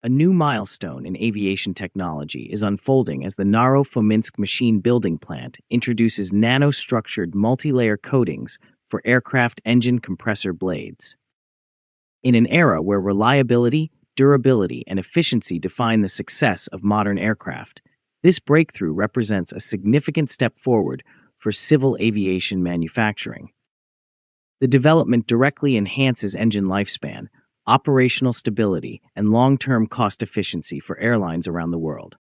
A new milestone in aviation technology is unfolding as the Naro-Fominsk Machine-Building Plant introduces nanostructured multilayer coatings for aircraft engine compressor blades. In an era where reliability, durability, and efficiency define the success of modern aircraft, this breakthrough represents a significant step forward for civil aviation manufacturing. The development directly enhances engine lifespan, operational stability, and long-term cost efficiency for airlines around the world.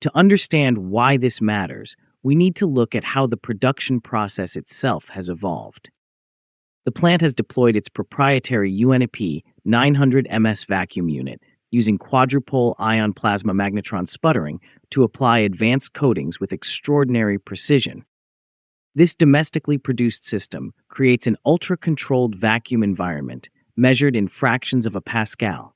To understand why this matters, we need to look at how the production process itself has evolved. The plant has deployed its proprietary UNP 900 vacuum unit using quadrupole ion plasma magnetron sputtering to apply advanced coatings with extraordinary precision. This domestically produced system creates an ultra-controlled vacuum environment measured in fractions of a pascal,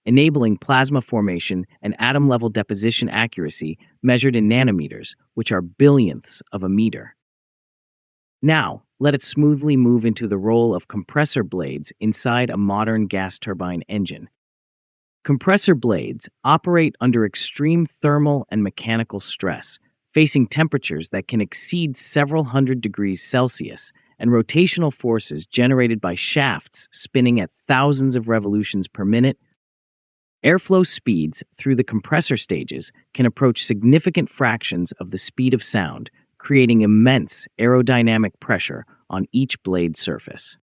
enabling plasma formation and atom-level deposition accuracy measured in nanometers, which are billionths of a meter. Now, let it smoothly move into the role of compressor blades inside a modern gas turbine engine. Compressor blades operate under extreme thermal and mechanical stress, facing temperatures that can exceed several hundred degrees Celsius, and rotational forces generated by shafts spinning at thousands of revolutions per minute. Airflow speeds through the compressor stages can approach significant fractions of the speed of sound, creating immense aerodynamic pressure on each blade surface.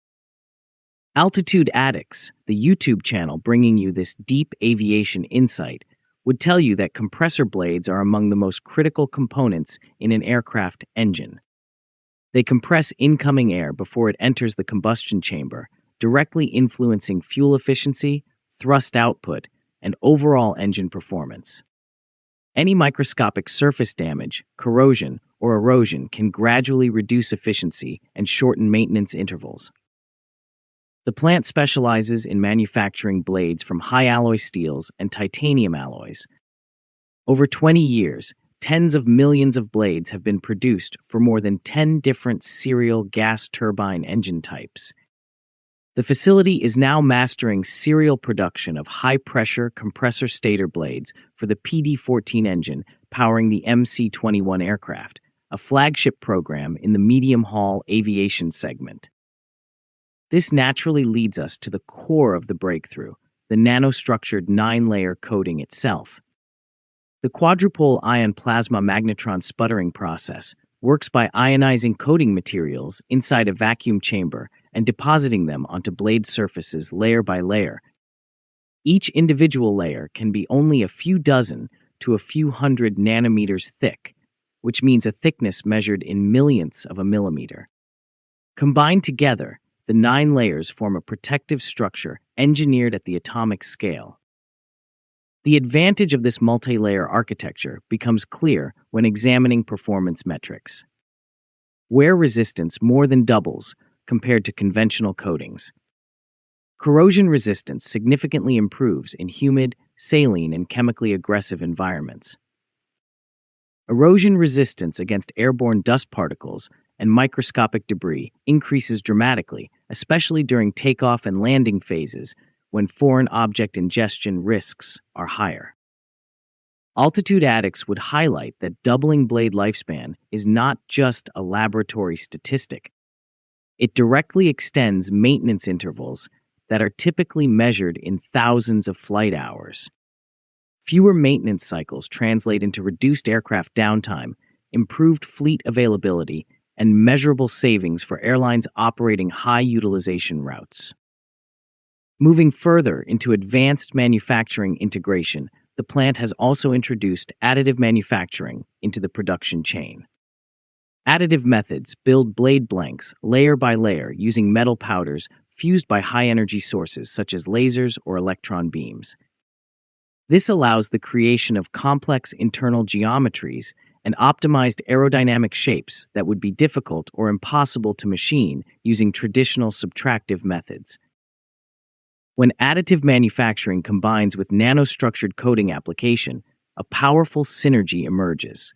Altitude Addicts, the YouTube channel bringing you this deep aviation insight, would tell you that compressor blades are among the most critical components in an aircraft engine. They compress incoming air before it enters the combustion chamber, directly influencing fuel efficiency, thrust output, and overall engine performance. Any microscopic surface damage, corrosion, or erosion can gradually reduce efficiency and shorten maintenance intervals. The plant specializes in manufacturing blades from high-alloy steels and titanium alloys. Over 20 years, tens of millions of blades have been produced for more than 10 different serial gas turbine engine types. The facility is now mastering serial production of high-pressure compressor stator blades for the PD-14 engine powering the MC-21 aircraft, a flagship program in the medium-haul aviation segment. This naturally leads us to the core of the breakthrough, the nanostructured 9-layer coating itself. The quadrupole ion plasma magnetron sputtering process works by ionizing coating materials inside a vacuum chamber and depositing them onto blade surfaces layer by layer. Each individual layer can be only a few dozen to a few hundred nanometers thick, which means a thickness measured in millionths of a millimeter. Combined together, the 9 layers form a protective structure engineered at the atomic scale. The advantage of this multi-layer architecture becomes clear when examining performance metrics. Wear resistance more than doubles compared to conventional coatings. Corrosion resistance significantly improves in humid, saline, and chemically aggressive environments. Erosion resistance against airborne dust particles and microscopic debris increases dramatically, especially during takeoff and landing phases when foreign object ingestion risks are higher. Altitude Addicts would highlight that doubling blade lifespan is not just a laboratory statistic. It directly extends maintenance intervals that are typically measured in thousands of flight hours. Fewer maintenance cycles translate into reduced aircraft downtime, improved fleet availability, and measurable savings for airlines operating high-utilization routes. Moving further into advanced manufacturing integration, the plant has also introduced additive manufacturing into the production chain. Additive methods build blade blanks layer by layer using metal powders fused by high-energy sources such as lasers or electron beams. This allows the creation of complex internal geometries and optimized aerodynamic shapes that would be difficult or impossible to machine using traditional subtractive methods. When additive manufacturing combines with nanostructured coating application, a powerful synergy emerges.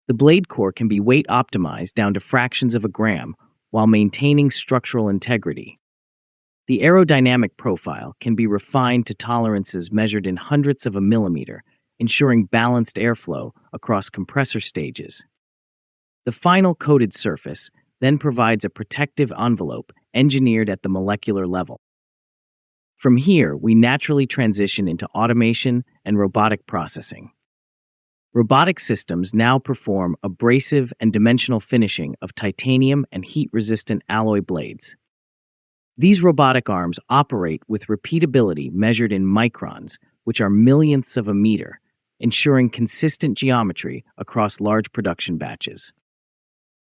The blade core can be weight optimized down to fractions of a gram while maintaining structural integrity. The aerodynamic profile can be refined to tolerances measured in hundredths of a millimeter, ensuring balanced airflow across compressor stages. The final coated surface then provides a protective envelope engineered at the molecular level. From here, we naturally transition into automation and robotic processing. Robotic systems now perform abrasive and dimensional finishing of titanium and heat-resistant alloy blades. These robotic arms operate with repeatability measured in microns, which are millionths of a meter, ensuring consistent geometry across large production batches.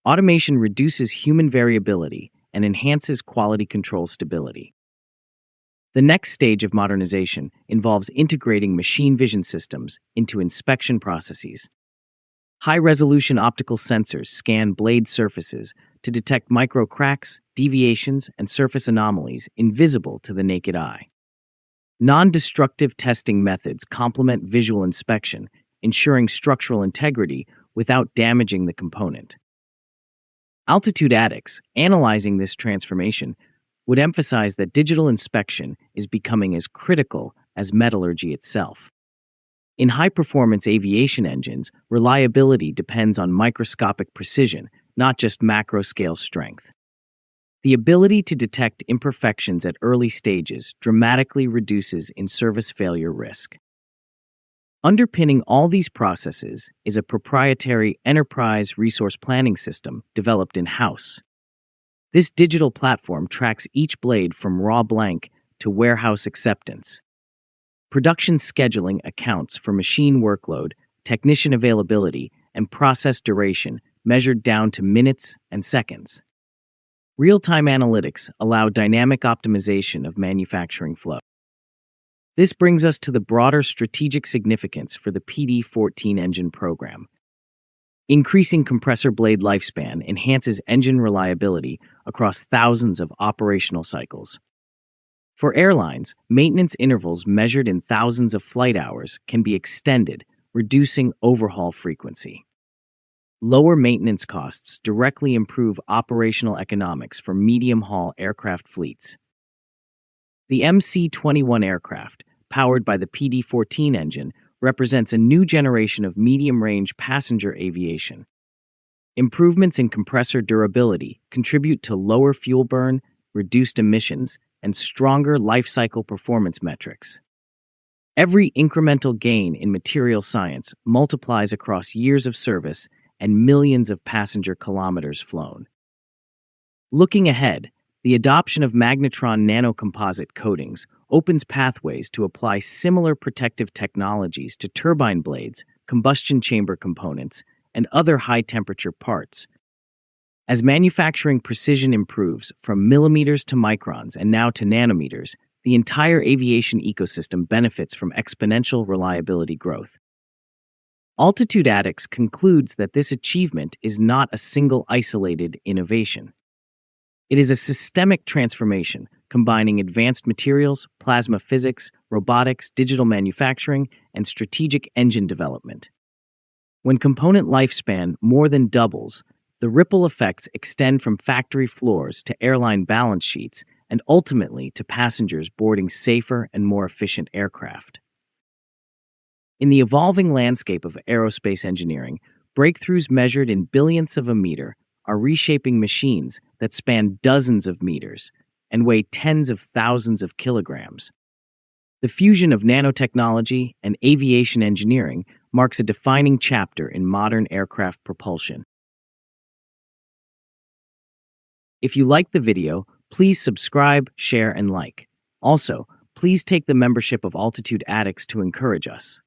Automation reduces human variability and enhances quality control stability. The next stage of modernization involves integrating machine vision systems into inspection processes. High-resolution optical sensors scan blade surfaces to detect micro cracks, deviations, and surface anomalies invisible to the naked eye. Non-destructive testing methods complement visual inspection, ensuring structural integrity without damaging the component. Altitude-Atics, analyzing this transformation, would emphasize that digital inspection is becoming as critical as metallurgy itself. In high-performance aviation engines, reliability depends on microscopic precision, not just macro-scale strength. The ability to detect imperfections at early stages dramatically reduces in-service failure risk. Underpinning all these processes is a proprietary enterprise resource planning system developed in-house. This digital platform tracks each blade from raw blank to warehouse acceptance. Production scheduling accounts for machine workload, technician availability, and process duration measured down to minutes and seconds. Real-time analytics allow dynamic optimization of manufacturing flow. This brings us to the broader strategic significance for the PD-14 engine program. Increasing compressor blade lifespan enhances engine reliability across thousands of operational cycles. For airlines, maintenance intervals measured in thousands of flight hours can be extended, reducing overhaul frequency. Lower maintenance costs directly improve operational economics for medium-haul aircraft fleets. The MC-21 aircraft, powered by the PD-14 engine, represents a new generation of medium-range passenger aviation. Improvements in compressor durability contribute to lower fuel burn, reduced emissions, and stronger life-cycle performance metrics. Every incremental gain in material science multiplies across years of service and millions of passenger kilometers flown. Looking ahead, the adoption of Magnetron nano-composite coatings opens pathways to apply similar protective technologies to turbine blades, combustion chamber components, and other high-temperature parts. As manufacturing precision improves from millimeters to microns and now to nanometers, the entire aviation ecosystem benefits from exponential reliability growth. Altitude-Atics concludes that this achievement is not a single isolated innovation. It is a systemic transformation combining advanced materials, plasma physics, robotics, digital manufacturing, and strategic engine development. When component lifespan more than doubles, the ripple effects extend from factory floors to airline balance sheets and ultimately to passengers boarding safer and more efficient aircraft. In the evolving landscape of aerospace engineering, breakthroughs measured in billionths of a meter are reshaping machines that span dozens of meters and weigh tens of thousands of kilograms. The fusion of nanotechnology and aviation engineering marks a defining chapter in modern aircraft propulsion. If you liked the video, please subscribe, share, and like. Also, please take the membership of Altitude-Atics to encourage us.